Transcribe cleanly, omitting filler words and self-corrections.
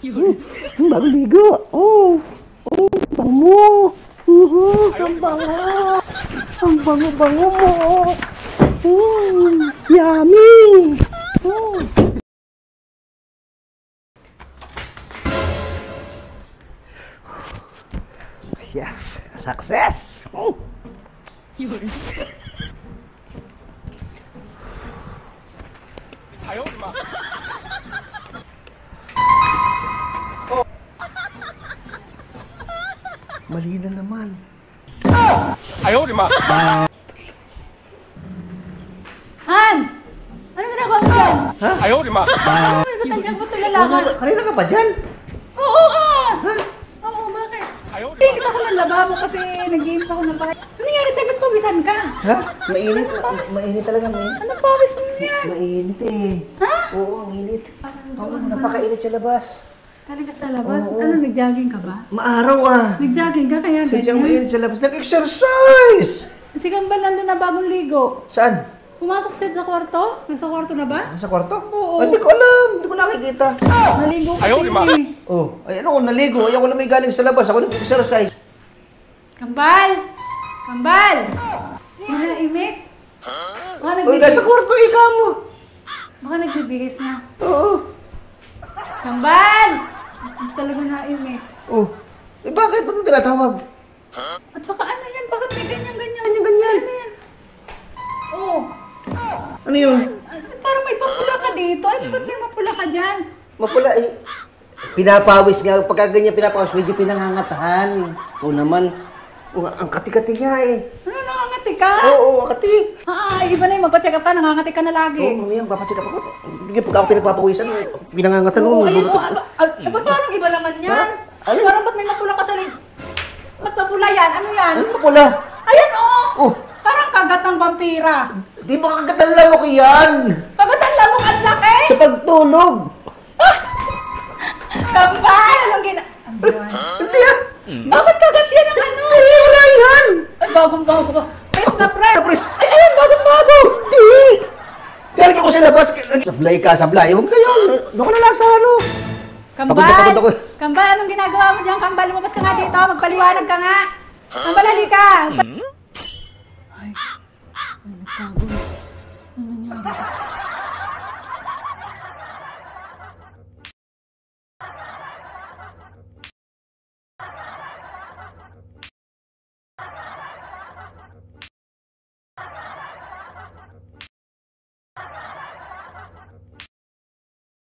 Bagong ligo. Oh, bango. Ang bango. Ang bango-bango mo. Yummy. Yes, success. Mali na naman. Ayaw, di ma. Han! Anong ginagawa mo dyan? Ha? Ayaw, di ma. Ba't nandiyan ko tulalakan? Kanina ka ba dyan? Oo, Ha? Oo, bakit? Ayaw, di ma. Tingis ako ng lababo kasi nag-games ako ng bahay. Ano nangyari sa'yo? Ba't pawisan ka? Ha? Mainit. Mainit talaga, Ano pawis mo yan? Mainit eh. Ha? Oo, ang init. Oo, napakainit sa labas. Talaga sa labas? Oo. Ano, nag-jogging ka ba? Maaraw ah. Nag-jogging ka kaya Sadyang ganyan? mainit sa labas. Nag-exercise! Si Kambal nandun na bagong ligo. Saan? Pumasok siya sa kwarto? Nasa kwarto na ba? Sa kwarto? Oo. Hindi ko alam. Hindi ko nakikita. Naligo kasi Ayaw, di ma. yun eh. Oh, ay ano ko naligo. Ay ako na may galing sa labas. Ako nag-exercise. Kambal! Kambal! Imik? Baka Uy, nasa kwarto ikaw mo. Baka nagbibihis na. Oo. Kambal! Talaga naimik. Oh. Eh bakit? Ba't mo tinatawag? At saka ano yan? Bakit may ganyan-ganyan? Ganyan. Ano yan? Oh. Ano yun? Parang may papula ka dito. Ano ba't may mapula ka dyan? Mapula eh. Pinapawis nga. Pagka ganyan pinapawis, medyo pinangangatahan. Oo naman. Oh, ang kati-kati nga eh. Ano, nangangati ka? Oo, ang kati. Iba na yung magpa-check up ka. Nangangati ka na lagi. Oo, mamaya, papacheck up ako. Hindi, pagka ako pinagpapawisan, pinangangatan Oo, nun. ayun. Ba't parang iba naman yan? Ano? Parang ba't may mapula ka sa leg? Ba't mapula yan? Ano yan? Ano mapula? Ayan oh! Oh, Parang kagat ng vampira. di ba kagatan lang ako yan? Kagat ang lamok ang laki! Sa pagtulog. Kambal! Anong buwan? Hindi ah. Bakit kagat yan ang ano? Hindi, wala yan. Ay, bagong-bago ka. Press na press! Press. Ay, ayun, bagong-bago! Hindi. Galing ako sa labas. Sablay ka, sablay. Huwag kayo. Doon ko na nasa ano. Pagod ako. Kambal! Kambal, anong ginagawa mo dyan? Kambal, lumabas ka nga dito. Magpaliwanag ka nga. Kambal, halika. Ay, nagtago. Ano nangyari?